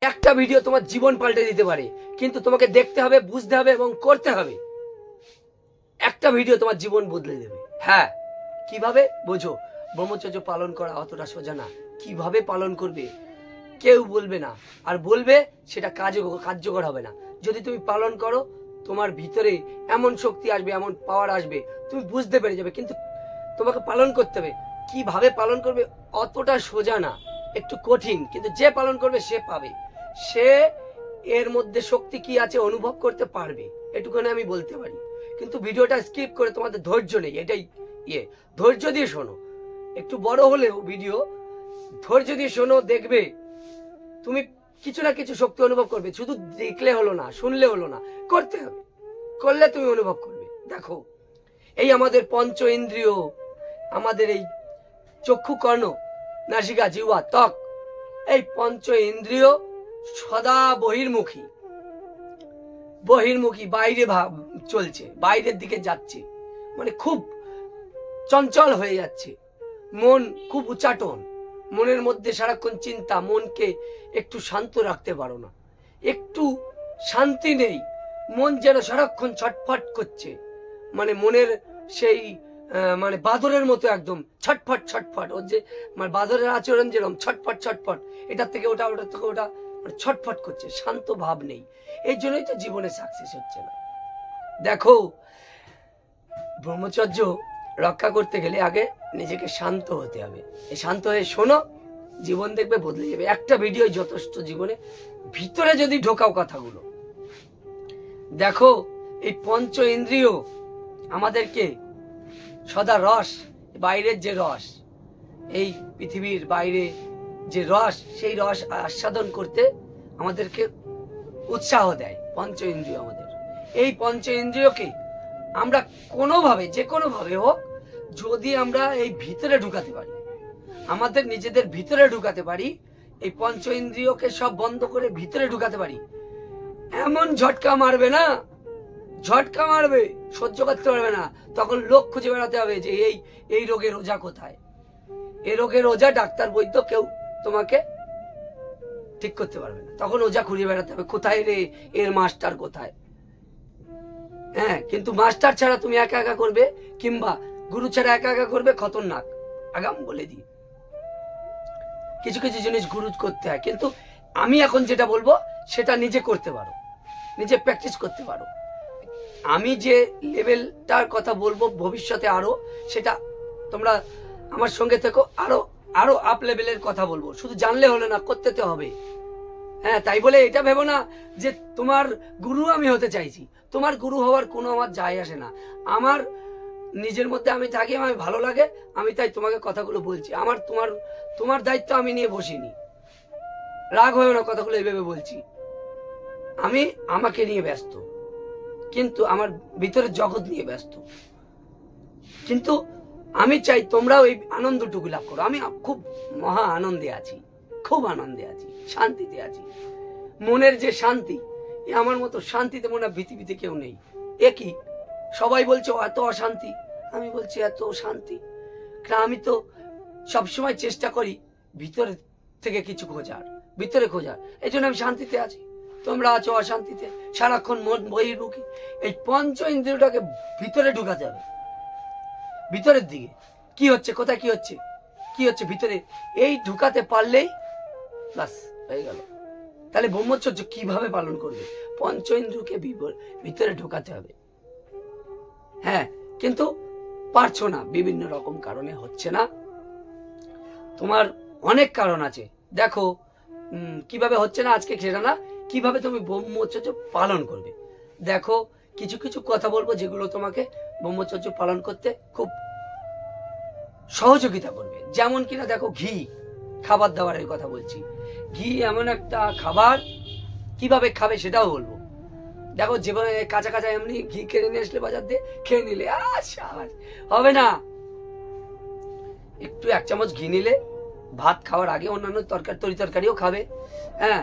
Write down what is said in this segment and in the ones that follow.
একটা ভিডিও তোমার জীবন পাল্টে দিতে পারে, কিন্তু তোমাকে দেখতে হবে, বুঝতে হবে এবং করতে হবে। একটা ভিডিও তোমার জীবন বদলে দেবে। হ্যাঁ, কিভাবে বোঝো? ব্রহ্মচর্য পালন করা অতটা সোজা না। কিভাবে পালন করবে কেউ বলবে না, আর বলবে সেটা কার্যকর হবে না। যদি তুমি পালন করো, তোমার ভিতরে এমন শক্তি আসবে, এমন পাওয়ার আসবে, তুমি বুঝতে পেরে যাবে। কিন্তু তোমাকে পালন করতে হবে। কিভাবে পালন করবে অতটা সোজা না, একটু কঠিন, কিন্তু যে পালন করবে সে পাবে। সে এর মধ্যে শক্তি কি আছে অনুভব করতে পারবে, এটুকুনি আমি বলতে পারি। কিন্তু ভিডিওটা স্কিপ করে তোমাদের ধৈর্য নেই, এটাই ধৈর্য দিয়ে শোনো। একটু বড় হলেও ভিডিও ধৈর্য দিয়ে শোনো, দেখবে তুমি কিছু না কিছু শক্তি অনুভব করবে। শুধু দেখলে হলো না, শুনলে হলো না, করতে হবে। করলে তুমি অনুভব করবে। দেখো, এই আমাদের পঞ্চ ইন্দ্রিয়, আমাদের এই চক্ষু, কর্ণ, নাসিকা, জিহ্বা, ত্বক, এই পঞ্চ ইন্দ্রিয় সদা বহির্মুখী বাইরে চলছে, বাইরের দিকে যাচ্ছে, মানে খুব চঞ্চল হয়ে যাচ্ছে। মন খুব উচাটন, মনের মধ্যে সারাক্ষণ চিন্তা, মনকে একটু শান্ত রাখতে পারো না, একটু শান্তি নেই। মন যেন সারাক্ষণ ছটফট করছে, মানে মনের সেই মানে বাদরের মতো একদম ছটফট ছটফট। ওর যে মানে বাদরের আচরণ যেরকম ছটফট ছটফট, এটার থেকে ওটা, ওটার থেকে ওটা, মানে ছটফট করছে, শান্ত ভাব নেই। এই জন্যই তো জীবনে সাকসেস হচ্ছে না। দেখো, ব্রহ্মচর্য রক্ষা করতে গেলে আগে নিজেকে শান্ত হতে হবে। এই শান্ত হয়ে শোনো, জীবন দেখবে বদলে যাবে। একটা ভিডিও যথেষ্ট জীবনে। ভিতরে যদি ঢোকাও কথাগুলো, দেখো এই পঞ্চ ইন্দ্রিয় আমাদেরকে সদা রস, বাইরের যে রস, এই পৃথিবীর বাইরে যে রস, সেই রস আস্বাদন করতে আমাদেরকে উৎসাহ দেয় পঞ্চ ইন্দ্রিয় আমাদের। এই পঞ্চ ইন্দ্রিয়কে আমরা কোনোভাবে, যে কোনোভাবে হোক, যদি আমরা এই ভিতরে ঢুকাতে পারি, আমাদের নিজেদের ভিতরে ঢুকাতে পারি, এই পঞ্চ ইন্দ্রিয়কে সব বন্ধ করে ভিতরে ঢুকাতে পারি, এমন ঝটকা মারবে না, ঝটকা মারবে, সহ্য করতে পারবে না। তখন লোক খুঁজে বেড়াতে হবে যে এই রোগের ওঝা কোথায়। এই রোগের ওঝা ডাক্তার বৈদ্য কেউ তোমাকে ঠিক করতে পারবে না। তখন ওঝা খুঁজে বেড়াতে হবে, কোথায় রে এর মাস্টার কোথায়। হ্যাঁ, কিন্তু মাস্টার ছাড়া তুমি একা একা করবে, কিংবা গুরু ছাড়া একা একা করবে, খতরনাক। আগাম বলে দিই, কিছু কিছু জিনিস গুরু করতে হয়, কিন্তু আমি এখন যেটা বলবো সেটা নিজে করতে পারো, নিজে প্র্যাকটিস করতে পারো। আমি যে লেভেলটার কথা বলবো ভবিষ্যতে আরো, সেটা তোমরা আমার সঙ্গে থেকো, আরো আপ লেভেলের কথা বলবো। শুধু জানলে হলো না, করতে তো হবে। হ্যাঁ, তাই বলে এটা ভেবো না যে তোমার গুরু আমি হতে চাইছি। তোমার গুরু হওয়ার কোনো আমার যায় আসে না। আমার নিজের মধ্যে আমি থাকি, আমি ভালো লাগে, আমি তাই তোমাকে কথাগুলো বলছি। আমার তোমার দায়িত্ব আমি নিয়ে বসিনি। রাগ হয়েও না, কথাগুলো এইভাবে বলছি। আমি আমাকে নিয়ে ব্যস্ত, কিন্তু আমার ভিতরের জগৎ নিয়ে ব্যস্ত। কিন্তু আমি চাই তোমরাও এই আনন্দটুকু লাভ করো। আমি খুব মহা আনন্দে আছি, খুব আনন্দে আছি, শান্তিতে আছি। মনের যে শান্তি, আমার মতো শান্তিতে মনে হয় পৃথিবীতে কেউ নেই। একই সবাই বলছে এত অশান্তি, আমি বলছি এত শান্তি। আমি তো সবসময় চেষ্টা করি ভিতরে থেকে কিছু খোঁজার, ভিতরে খোঁজার। এই জন্য আমি শান্তিতে আছি। তোমরা আছো অশান্তিতে, সারাক্ষণ মন বহির্মুখী। এই পঞ্চ ইন্দ্রিয়টাকে ভিতরে ঢুকাতে হবে, ভিতরের দিকে কি হচ্ছে, কোথায় কি হচ্ছে, কি হচ্ছে ভিতরে, এই ঢুকাতে পারলেই বাস হয়ে গেল। তাহলে ব্রহ্মচর্য কিভাবে পালন করবে? পঞ্চ ইন্দ্রিয়কে ভিতরে ঢুকাতে হবে। হ্যাঁ, কিন্তু পারছো না, বিভিন্ন রকম কারণে হচ্ছে না। তোমার অনেক কারণ আছে। দেখো কিভাবে হচ্ছে না আজকে সেটা না, কিভাবে তুমি ব্রহ্মচর্য পালন করবে। দেখো, কিছু কিছু কথা বলবো যেগুলো তোমাকে ব্রহ্মচর্য পালন করতে খুব সহযোগিতা করবে। যেমন কিনা দেখো, ঘি, খাবার দাবারের কথা বলছি। ঘি এমন একটা খাবার, কিভাবে খাবে সেটাও বলবো। দেখো, যেভাবে কাঁচা কাঁচা এমনি ঘি কিনে নিয়ে আসলে বাজার দিয়ে খেয়ে নিলে হবে না। একটু 1 চামচ ঘি নিলে, ভাত খাওয়ার আগে, অন্যান্য তরকারিও খাবে, হ্যাঁ,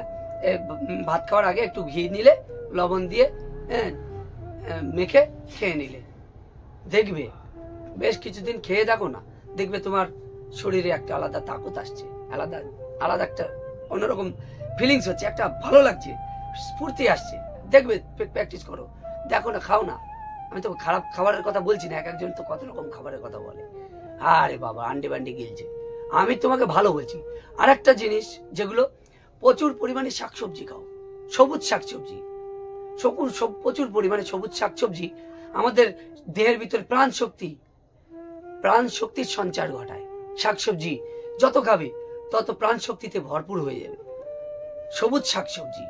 ভাত খাওয়ার আগে একটু ঘি নিলে, লবণ দিয়ে মেখে খেয়ে নিলে, দেখবে বেশ কিছুদিন খেয়ে দেখো না, দেখবে তোমার শরীরে একটা আলাদা তাকত আসছে, আলাদা একটা অন্যরকম ফিলিংস হচ্ছে, একটা ভালো লাগছে, স্ফূর্তি আসছে, দেখবে, প্র্যাকটিস করো, দেখো না, খাও না। আমি তো খারাপ খাবারের কথা বলছি না, এক একজন তো কত রকম খাবারের কথা বলে, আরে বাবা আন্ডি বান্ডি গিলছে। আমি তোমাকে ভালো বলছি। আর একটা জিনিস, যেগুলো প্রচুর পরিমাণে শাকসবজি খাও, সবুজ শাকসবজি, প্রচুর পরিমাণে সবুজ শাকসবজি আমাদের দেহের ভিতরে প্রাণ শক্তির সঞ্চার ঘটায়। শাকসবজি যত খাবে তত প্রাণ শক্তিতে ভরপুর হয়ে যাবে। সবুজ শাকসবজি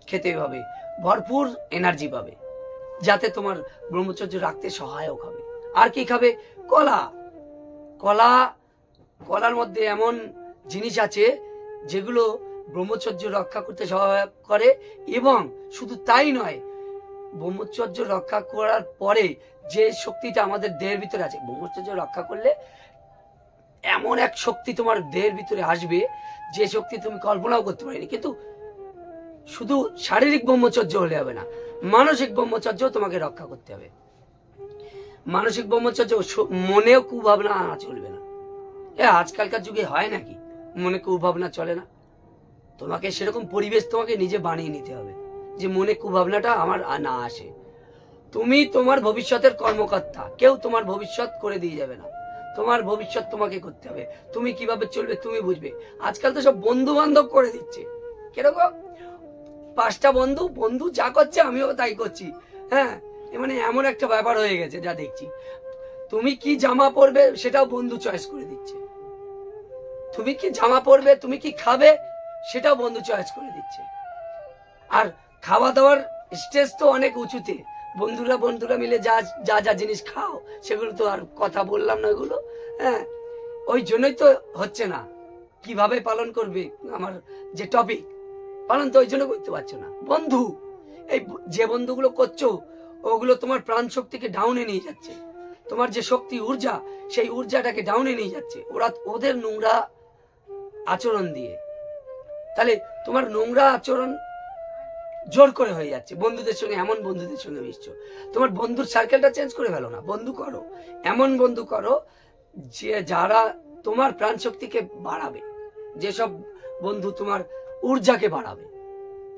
খেতে হবে, ভরপুর এনার্জি পাবে, যাতে তোমার ব্রহ্মচর্য রাখতে সহায়ক হবে। আর কি খাবে? কলার মধ্যে এমন জিনিস আছে যেগুলো ব্রহ্মচর্য রক্ষা করতে সহায়ক করে। এবং শুধু তাই নয়, ব্রহ্মচর্য রক্ষা করার পরে যে শক্তিটা আমাদের দেহের ভিতরে আছে, ব্রহ্মচর্য রক্ষা করলে এমন এক শক্তি তোমার দেহের ভিতরে আসবে, যে শক্তি তুমি কল্পনাও করতে পারিনি। কিন্তু শুধু শারীরিক ব্রহ্মচর্য হলে হবে না, মানসিক ব্রহ্মচর্য তোমাকে রক্ষা করতে হবে। মানসিক ব্রহ্মচর্য, মনেও কুভাবনা আনা চলবে না। আজকালকার যুগে হয় নাকি মনে কুভাবনা চলে না? তোমাকে সেরকম পরিবেশ তোমাকে নিজে বানিয়ে নিতে হবে যে মনে কুভাবনাটা আমার না আসে। তুমি তোমার ভবিষ্যতের কর্মকর্তা, কেউ তোমার ভবিষ্যৎ করে দিয়ে যাবে না, তোমার ভবিষ্যৎ তোমাকে করতে হবে। তুমি কিভাবে চলবে তুমি বুঝবে। আজকাল তো সব বন্ধু বান্ধব করে দিচ্ছে, কিরকম 5টা বন্ধু যা করছে আমিও তাই করছি। হ্যাঁ, মানে এমন একটা ব্যাপার হয়ে গেছে যা দেখছি। তুমি কি জামা পরবে সেটাও বন্ধু চয়েস করে দিচ্ছে, তুমি কি জামা পরবে, তুমি কি খাবে সেটাও বন্ধু চয়েস করে দিচ্ছে। আর খাওয়া দাওয়ার স্টেজ তো অনেক উঁচুতে, বন্ধুরা মিলে যা জিনিস খাও সেগুলো তো আর কথা বললাম না এগুলো। হ্যাঁ, ওই জন্যই তো হচ্ছে না। কিভাবে পালন করবে আমার যে টপিক, পালন তো ওই জন্য করতে পারছো না। বন্ধু, এই যে বন্ধুগুলো করছো ওগুলো তোমার প্রাণ শক্তিকে ডাউনে নিয়ে যাচ্ছে, তোমার যে শক্তি ঊর্জা সেই ঊর্জাটাকে ডাউনে নিয়ে যাচ্ছে ওদের নোংরা আচরণ দিয়ে। তাহলে তোমার নোংরা আচরণ জোর করে হয়ে যাচ্ছে। বন্ধুদের সঙ্গে, এমন বন্ধুদের সঙ্গে মিশছো, তোমার বন্ধুর সার্কেলটা চেঞ্জ করে ফেলো না, বন্ধু করো, এমন বন্ধু করো যে যারা তোমার প্রাণ শক্তিকে বাড়াবে, যেসব বন্ধু তোমার ঊর্জাকে বাড়াবে,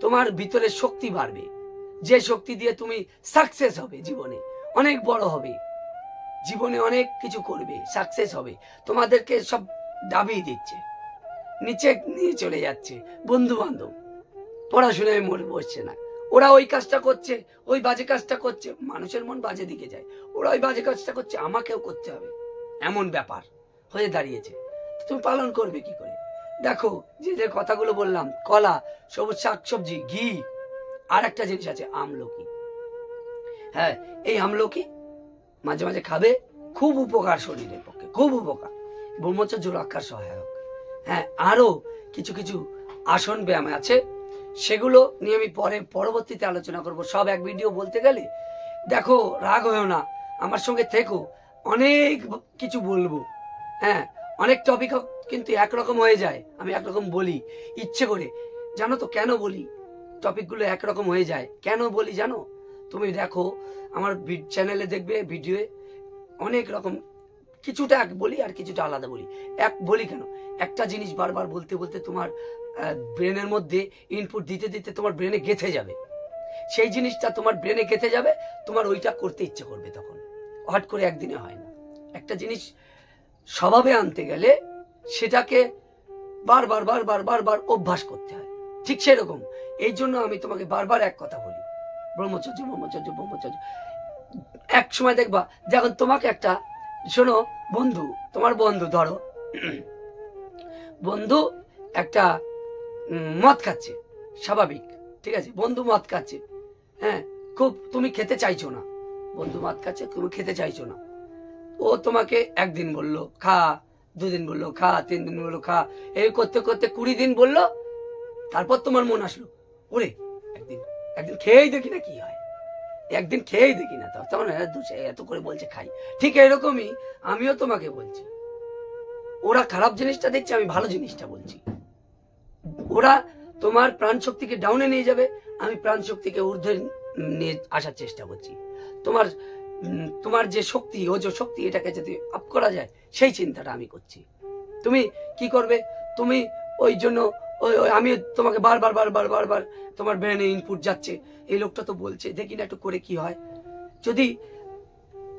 তোমার ভিতরে শক্তি বাড়বে, যে শক্তি দিয়ে তুমি সাকসেস হবে, জীবনে অনেক বড় হবে, জীবনে অনেক কিছু করবে, সাকসেস হবে। তোমাদেরকে সব দাবিয়ে দিচ্ছে, নিচে নিয়ে চলে যাচ্ছে। বন্ধু বান্ধব পড়াশোনায় মন বসছে না, ওরা ওই কাজটা করছে, ওই বাজে কাজটা করছে, মানুষের মন বাজে দিকে যায়, ওরা ওই বাজে কাজটা করছে, আমাকেও করতে হবে, এমন ব্যাপার হয়ে দাঁড়িয়েছে। তুমি পালন করবে কি করে? দেখো, যে কথাগুলো বললাম, কলা, সবুজ শাকসবজি, ঘি, আর একটা জিনিস আছে আমলকি। হ্যাঁ, এই আমলকি মাঝে মাঝে খাবে, খুব উপকার শরীরের পক্ষে, খুব উপকার, ব্রহ্মচর্য রক্ষার সহায়ক। হ্যাঁ, আরো কিছু কিছু আসন ব্যায়াম আছে, সেগুলো নিয়ে আমি পরবর্তীতে আলোচনা করব। সব এক ভিডিও বলতে গেলে, দেখো রাগ হয়েও না, আমার সঙ্গে থেকো, অনেক কিছু বলবো। হ্যাঁ, অনেক টপিক কিন্তু একরকম হয়ে যায়, আমি একরকম বলি ইচ্ছে করে, জানো তো কেন বলি? টপিকগুলো একরকম হয়ে যায় কেন বলি জানো? তুমি দেখো আমার চ্যানেলে দেখবে, ভিডিওয়ে অনেক রকম, কিছুটা এক বলি আর কিছুটা আলাদা বলি। এক বলি কেন? একটা জিনিস বারবার বলতে বলতে তোমার ব্রেনের মধ্যে ইনপুট দিতে দিতে তোমার ব্রেনে গেঁথে যাবে, সেই জিনিসটা তোমার ব্রেনে গেঁথে যাবে, তোমার ওইটা করতে ইচ্ছে করবে। তখন হট করে একদিনে হয় না। একটা জিনিস স্বভাবে আনতে গেলে সেটাকে বারবার বারবার বারবার অভ্যাস করতে হয়। ঠিক সেরকম, এই জন্য আমি তোমাকে বারবার এক কথা বলি, ব্রহ্মচর্য ব্রহ্মচর্য ব্রহ্মচর্য। এক সময় দেখবা, যখন তোমাকে একটা, শোনো বন্ধু, তোমার বন্ধু, ধরো বন্ধু একটা মদ খাচ্ছে, স্বাভাবিক, ঠিক আছে, বন্ধু মদ খাচ্ছে, হ্যাঁ, খুব তুমি খেতে চাইছো না, বন্ধু মদ খাচ্ছে, তুমি খেতে চাইছো না, ও তোমাকে একদিন বললো খা, 2 দিন বললো খা, 3 দিন বললো খা, এই করতে করতে 20 দিন বললো। তারপর তোমার মন আসলো, ওরে একদিন খেয়েই দেখি না কি হয়, একদিন খেয়েই দেখি না, তখন এত করে বলছে খাই। ঠিক এরকমই আমিও তোমাকে বলছি, ওরা খারাপ জিনিসটা দেখছে, আমি ভালো জিনিসটা বলছি। ওরা তোমার প্রাণ শক্তিকে ডাউনে নিয়ে যাবে, আমি প্রাণ শক্তিকে ঊর্ধ্বে নিয়ে আসার চেষ্টা করছি। তোমার যে শক্তি, ও যে শক্তি, এটাকে যদি আপ করা যায় সেই চিন্তাটা আমি করছি। তুমি কি করবে? তুমি ওই জন্য ওই ওই আমি তোমাকে বারবার বারবার বারবার তোমার ব্রেনে ইনপুট যাচ্ছে, এই লোকটা তো বলছে, দেখি না একটু করে কি হয়। যদি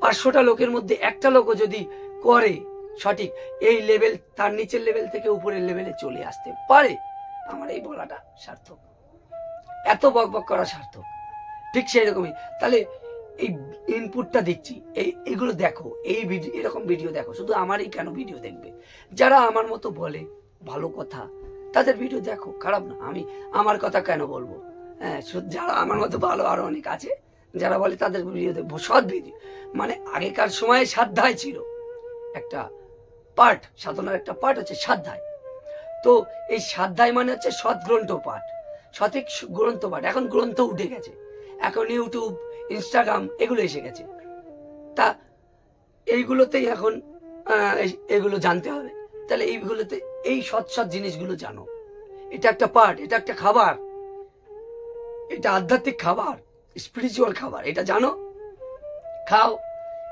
500টা লোকের মধ্যে একটা লোকও যদি করে সঠিক, এই লেভেল তার নিচের লেভেল থেকে উপরের লেভেলে চলে আসতে পারে। আমার এই বলাটা সার্থক, এত বক বক করা সার্থক। ঠিক সেই রকমই তাহলে এই ইনপুটটা দিচ্ছি, এইগুলো দেখো, এই ভিডিও, এরকম ভিডিও দেখো। শুধু আমারই কেন ভিডিও দেখবে? যারা আমার মতো বলে ভালো কথা তাদের ভিডিও দেখো, খারাপ না। আমি আমার কথা কেন বলবো? হ্যাঁ, যারা আমার মতো ভালো আরো অনেক আছে যারা বলে তাদের ভিডিও দেখবো, সৎ ভিডিও। মানে আগেকার সময়ে সাধ্যায় ছিল একটা পাঠ, সাধনার একটা পাঠ হচ্ছে সাধ্যায়। তো এই সাধ্যায় মানে হচ্ছে সৎ গ্রন্থ পাঠ, সঠিক গ্রন্থ পাঠ। এখন গ্রন্থ উঠে গেছে, এখন ইউটিউব, ইনস্টাগ্রাম এগুলো এসে গেছে। তা এইগুলোতেই এখন এগুলো জানতে হবে। তাহলে এইগুলোতে এই সৎ সৎ জিনিসগুলো জানো। এটা একটা পাঠ, এটা একটা খাবার, এটা আধ্যাত্মিক খাবার, স্পিরিচুয়াল খাবার। এটা জানো, খাও।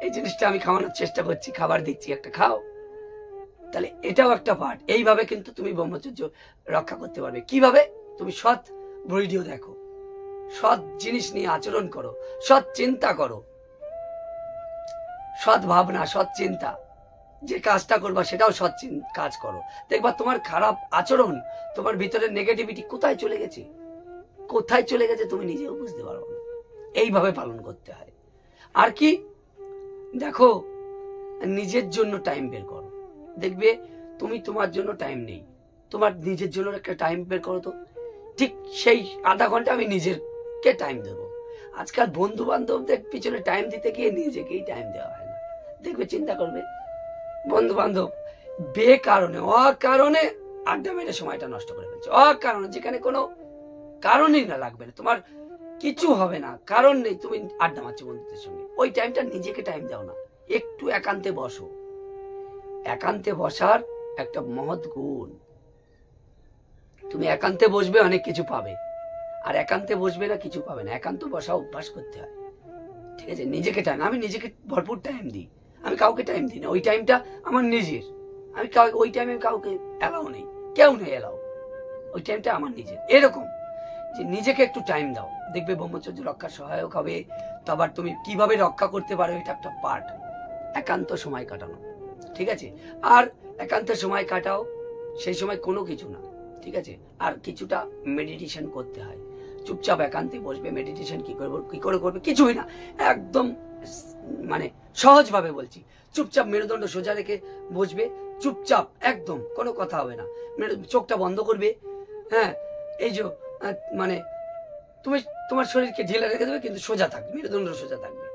এই জিনিসটা আমি খাওয়ানোর চেষ্টা করছি, খাবার দিচ্ছি, একটা খাও। তাহলে এটাও একটা পাঠ। এইভাবে কিন্তু তুমি ব্রহ্মচর্য রক্ষা করতে পারবে। কিভাবে? তুমি সৎ ভিডিও দেখো, সৎ জিনিস নিয়ে আচরণ করো, সৎ চিন্তা করো, সৎ ভাবনা, সৎ চিন্তা। যে কাজটা করবা সেটাও সৎ কাজ করো। দেখবা তোমার খারাপ আচরণ, তোমার ভিতরের নেগেটিভিটি কোথায় চলে গেছে, কোথায় চলে গেছে তুমি নিজেও বুঝতে পারবো না। এইভাবে পালন করতে হয়। আর কি দেখো, নিজের জন্য টাইম বের করো। দেখবে তুমি তোমার জন্য টাইম নেই, তোমার নিজের জন্য একটা টাইম বের করো। তো ঠিক সেই আধা ঘন্টা আমি নিজেকে টাইম দেবো। আজকাল বন্ধু বান্ধবদের পিছনে টাইম দিতে গিয়ে নিজেকেই টাইম দেওয়া হয় না। দেখবে, চিন্তা করবে, বন্ধু বান্ধব বেকারণে অকারণে আড্ডা মেরে সময়টা নষ্ট করে ফেলছে, অকারণে, যেখানে কোনো কারণই না, লাগবে না, তোমার কিছু হবে না, কারণ নেই, তুমি আড্ডা মারছো বন্ধুদের সঙ্গে। ওই টাইমটা নিজেকে টাইম দাও না, একটু একান্তে বসো। একান্তে বসার একটা মহৎ গুণ। তুমি একান্তে বসবে, অনেক কিছু পাবে, আর একান্তে বসবে না, কিছু পাবে না। একান্ত বসা অভ্যাস করতে হয়, ঠিক আছে? নিজেকে টাইম, আমি নিজেকে ভরপুর টাইম দিই, আমি কাউকে টাইম দিই না। ওই টাইমটা আমার নিজের, আমি ওই টাইমে কাউকে এলাও নেই, কেউ নেই এলাও, ওই টাইমটা আমার নিজের। এরকম যে নিজেকে একটু টাইম দাও, দেখবে ব্রহ্মচর্য রক্ষার সহায়ক হবে। তো আবার তুমি কিভাবে রক্ষা করতে পারো, এটা একটা পার্ট, একান্ত সময় কাটানো, ঠিক আছে? আর একান্ত সময় কাটাও, সেই সময় কোনো কিছু না, ঠিক আছে? আর কিছুটা মেডিটেশন করতে হয়। চুপচাপ একান্তে বসবে, মেডিটেশন কি করে করবে? কিছুই না, একদম মানে সহজভাবে বলছি। চুপচাপ মেরুদণ্ড সোজা রেখে বসবে, চুপচাপ, একদম কোনো কথা হবে না, চোখটা বন্ধ করবে। হ্যাঁ, এই যে মানে তুমি তোমার শরীরকে ঢিলে রেখে দেবে, কিন্তু সোজা থাকবে, মেরুদণ্ড সোজা থাকবে,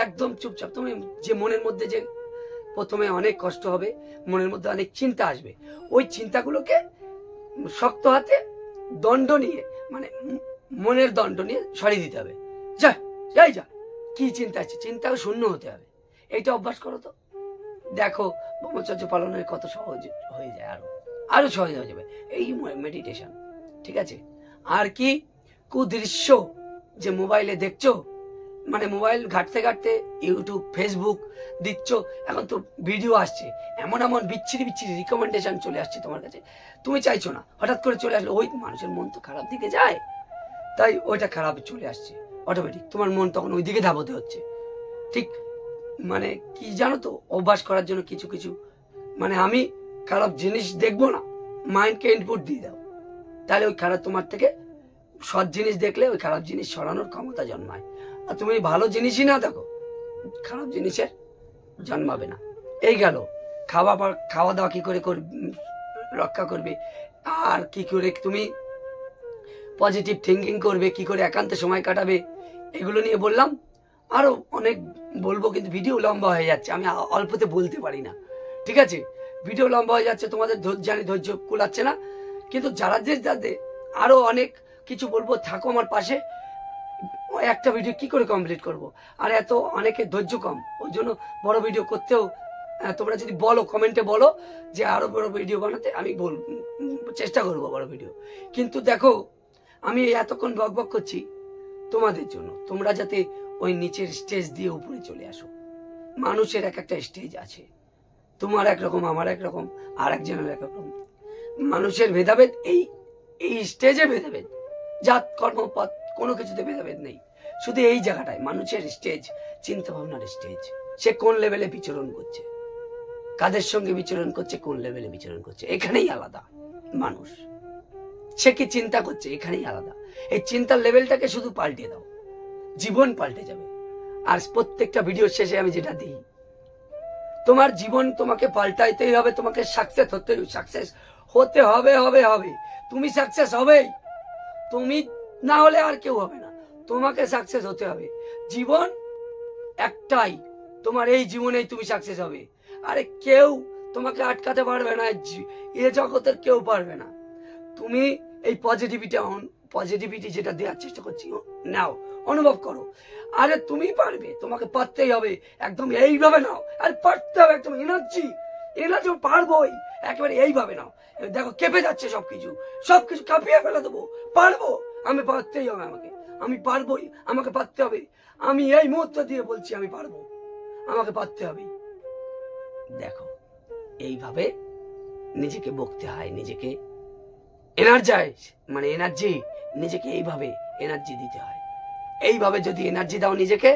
একদম চুপচাপ। তুমি যে মনের মধ্যে যে প্রথমে অনেক কষ্ট হবে, মনের মধ্যে অনেক চিন্তা আসবে, ওই চিন্তাগুলোকে শক্ত হাতে দণ্ড নিয়ে, মানে মনের দণ্ড নিয়ে সরিয়ে দিতে হবে। যা যাই যা, কি চিন্তা আছে, চিন্তাও শূন্য হতে হবে। এইটা অভ্যাস করো। তো দেখো ব্রহ্মচর্য পালনের কত সহজ হয়ে যায়, আরো সহজ হয়ে যাবে এই মেডিটেশন, ঠিক আছে? আর কি কুদৃশ্য যে মোবাইলে দেখছো, মানে মোবাইল ঘাটতে ঘাটতে ইউটিউব, ফেসবুক দিচ্ছ, এখন তো ভিডিও আসছে, এমন এমন বিচ্ছিরি বিচ্ছিরি রিকমেন্ডেশন চলে আসছে তোমার কাছে, তুমি চাইছো না, হঠাৎ করে চলে আসলো। ওই মানুষের মন তো খারাপ দিকে যায়, তাই ওইটা খারাপ চলে আসছে অটোমেটিক, তোমার মন তখন ওই দিকে ধাবতে হচ্ছে। ঠিক মানে কি জানো তো, অভ্যাস করার জন্য কিছু কিছু, মানে আমি খারাপ জিনিস দেখবো না, মাইন্ডকে ইনপুট দিয়ে দাও, তাহলে ওই খারাপ তোমার থেকে সৎ জিনিস দেখলে ওই খারাপ জিনিস সরানোর ক্ষমতা জন্মায়। আর তুমি ভালো জিনিসই না দেখো, খারাপ জিনিসের জন্মাবে না। এই গেল খাওয়া দাওয়া কি করে রক্ষা করবে, আর কি করে তুমি পজিটিভ থিঙ্কিং করবে, কি করে একান্তে সময় কাটাবে, এগুলো নিয়ে বললাম। আরো অনেক বলবো, কিন্তু ভিডিও লম্বা হয়ে যাচ্ছে, আমি অল্পতে বলতে পারি না, ঠিক আছে? ভিডিও লম্বা হয়ে যাচ্ছে, তোমাদের ধৈর্য কুলাচ্ছে না। কিন্তু যাদের আরো অনেক কিছু বলবো, থাকো আমার পাশে। একটা ভিডিও কি করে কমপ্লিট করব? আর এত অনেকের ধৈর্য কম, ওই জন্য বড় ভিডিও করতেও, তোমরা যদি বলো, কমেন্টে বলো যে আরো বড় ভিডিও বানাতে, আমি চেষ্টা করবো বড় ভিডিও। কিন্তু দেখো, আমি এতক্ষণ বকবক করছি তোমাদের জন্য, তোমরা যাতে ওই নিচের স্টেজ দিয়ে উপরে চলে আসো। মানুষের এক একটা স্টেজ আছে, তোমার একরকম, আমার একরকম, আর একজনের একরকম। মানুষের ভেদাভেদ এই স্টেজে ভেদাভেদ, জাত কর্মপথ কোনো কিছুতে ভেদাভেদ নেই, শুধু এই জায়গাটায় মানুষের স্টেজ, চিন্তা ভাবনার স্টেজ, সে কোন লেভেলে বিচরণ করছে, কাদের সঙ্গে বিচরণ করছে, কোন লেভেলে বিচরণ করছে, এখানেই আলাদা মানুষ। সে কি চিন্তা করছে, এখানেই আলাদা। এই চিন্তার লেভেলটাকে শুধু পাল্টে দাও, জীবন পাল্টে যাবে। আর প্রত্যেকটা ভিডিওর শেষে আমি যেটা দিই, তোমার জীবন তোমাকে পাল্টাইতেই হবে, তোমাকে সাকসেস হতে হবে হবে হবে। তুমি সাকসেস হবেই, তুমি না হলে আর কেউ হবে না, তোমাকে সাকসেস হতে হবে। জীবন একটাই, তোমার এই জীবনেই তুমি সাকসেস হবে। আরে কেউ তোমাকে আটকাতে পারবে না, এ জগতের কেউ পারবে না। তুমি এই পজিটিভিটি যেটা দেওয়ার চেষ্টা করছি, নাও, অনুভব করো। আরে তুমি পারবে, তোমাকে পারতেই হবে, একদম এইভাবে নাও। আরে পারতে হবে, একদম এনার্জি পারবোই, একেবারে এইভাবে নাও। দেখো কেঁপে যাচ্ছে সবকিছু কাঁপিয়ে ফেলে দেবো, পারবো, আমি পারতেই হবে, আমি পারবোই, আমাকে পারতে হবে। আমি এই মুহূর্ত দিয়ে বলছি আমি পারবো, আমাকে পারতে হবে। দেখো এইভাবে নিজেকে বকতে হয়, নিজেকে নিজেকে এইভাবে এনার্জি দিতে হয়। এইভাবে যদি এনার্জি দাও নিজেকে,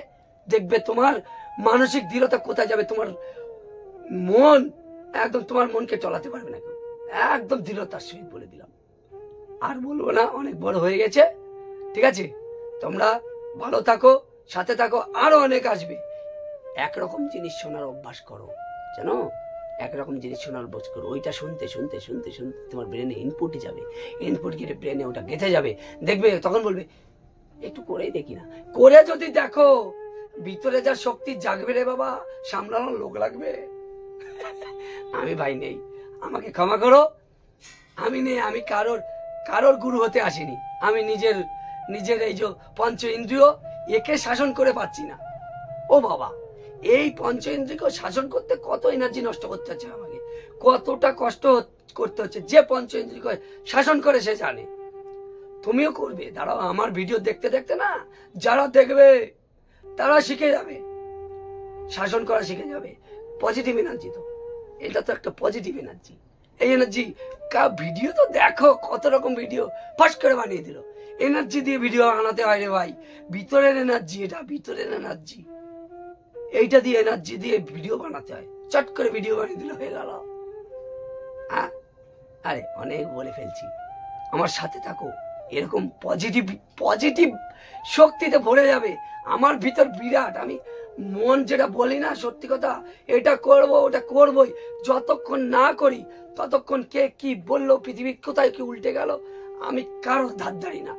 দেখবে তোমার মানসিক দৃঢ়তা কোথায় যাবে। তোমার মন একদম, তোমার মনকে চলাতে পারবে না কেউ, একদম দৃঢ়তার সহিত বলে দিলাম। আর বলবো না, অনেক বড় হয়ে গেছে। ঠিক আছে, তোমরা ভালো থাকো, সাথে থাকো, আরো অনেক আসবে। একরকম জিনিস শোনার অভ্যাস করো, জানো, একরকম জিনিস শোনার অভ্যাস করো। ওইটা শুনতে শুনতে শুনতে শুনতে তোমার ব্রেনে ইনপুট যাবে, ইনপুট গিয়ে ব্রেনে ওটা গেঁথে যাবে। দেখবে তখন বলবে একটু করেই দেখি না। করে যদি দেখো, ভিতরে যা শক্তি জাগবে রে বাবা, সামলানোর লোক লাগবে। আমি ভাই নেই, আমাকে ক্ষমা করো, আমি নেই। আমি কারোর গুরু হতে আসিনি। আমি নিজের এই যে পঞ্চ ইন্দ্রিয়, একে শাসন করে পাচ্ছি না। ও বাবা, এই পঞ্চ ইন্দ্রিয়কে শাসন করতে কত এনার্জি নষ্ট করতে হচ্ছে আমাকে, কতটা কষ্ট করতে হচ্ছে। যে পঞ্চ ইন্দ্রিয়কে শাসন করে সে জানে। তুমিও করবে, দাঁড়াও, আমার ভিডিও দেখতে দেখতে না, যারা দেখবে তারা শিখে যাবে, শাসন করা শিখে যাবে। পজিটিভ এনার্জি তো, এটা তো একটা পজিটিভ এনার্জি। এই এনার্জি ভিডিও তো দেখো, কত রকম ভিডিও ফাঁস করে বানিয়ে দিল। এনার্জি দিয়ে ভিডিও বানাতে হয় রে ভাই, ভিতরের এনার্জি, এটা ভিতরের এনার্জি, এইটা দিয়ে এনার্জি দিয়ে ভিডিও বানাতে হয়। চট করে ভিডিও বানিয়ে দিল, হয়ে গেল। আরে অনেক বলে ফেলছি, আমার সাথে থাকো, এরকম পজিটিভ শক্তিতে ভরে যাবে। আমার ভিতর বিরাট, আমি মন যেটা বলি না, সত্যি কথা, এটা করব ওটা করবই। যতক্ষণ না করি ততক্ষণ কে কি বললো, পৃথিবী কোথায় কি উল্টে গেল, আমি কারোর ধার ধারি না।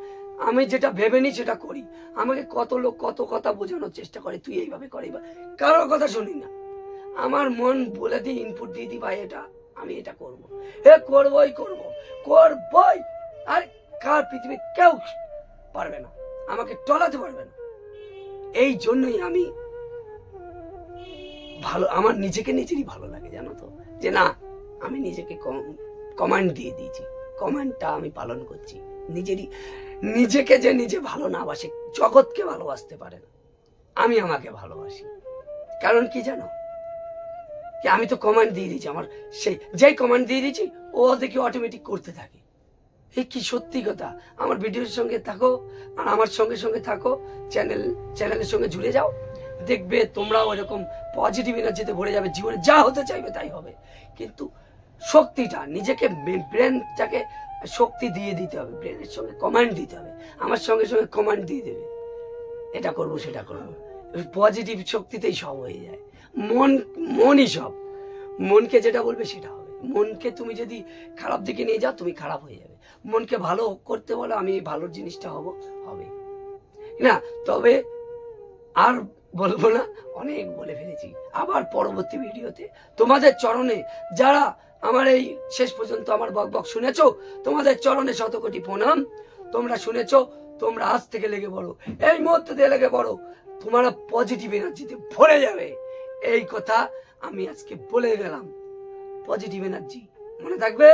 আমি যেটা ভেবে নি সেটা করি। আমাকে কত লোক কত কথা বোঝানোর চেষ্টা করে, তুই এইভাবে কর, কারোর কথা শুনি না। আমার মন বলে দিই, ইনপুট দিয়ে দিই, ভাই এটা আমি এটা করবো, করবই। আর কার পৃথিবী কেউ পারবে না, আমাকে টলাতে পারবে না। এই জন্যই আমি ভালো, আমার নিজেরই ভালো লাগে, জানো তো, যে না, আমি নিজেকে কমান্ড দিয়ে দিয়েছি, কমান্ডটা আমি পালন করছি। নিজেকে যে নিজে ভালো না বাসে, জগৎকে ভালোবাসতে পারে না। আমি আমাকে ভালোবাসি, কারণ কি জানো, কি আমি তো কমান্ড দিয়ে দিয়েছি। আমার যেই কমান্ড দিয়ে দিয়েছি, ও দেখি অটোমেটিক করতে থাকে। এই কি সত্যি কথা। আমার ভিডিওর সঙ্গে থাকো, আর আমার সঙ্গে সঙ্গে থাকো, চ্যানেলের সঙ্গে জুড়ে যাও, দেখবে তোমরাও এরকম পজিটিভ এনার্জিতে ভরে যাবে। জীবনে যা হতে চাইবে তাই হবে, কিন্তু শক্তিটা, নিজেকে ব্রেনটাকে শক্তি দিয়ে দিতে হবে, ব্রেনের সঙ্গে কমান্ড দিতে হবে। আমার সঙ্গে সঙ্গে কমান্ড দিয়ে দেবে, এটা করবো সেটা করবো। পজিটিভ শক্তিতেই সব হয়ে যায়। মনই সব, মনকে যেটা বলবে সেটা হবে। মনকে তুমি যদি খারাপ দিকে নিয়ে যাও, তুমি খারাপ হয়ে যাবে। মনকে ভালো করতে বলো, আমি ভালো জিনিসটা হবে না। তবে আর বলবো না, অনেক বলে ফেলেছি। আবার পরবর্তী ভিডিওতে তোমাদের চরণে, যারা আমার এই শেষ পর্যন্ত আমার বকবক শুনেছো, তোমাদের চরণে শতকোটি প্রণাম। তোমরা শুনেছো, তোমরা আজ থেকে লেগে পড়ো, এই মুহূর্তে দিয়ে লেগে পড়ো, তোমরা পজিটিভ এনার্জিতে ভরে যাবে। এই কথা আমি আজকে বলে গেলাম। পজিটিভ এনার্জি মনে থাকবে।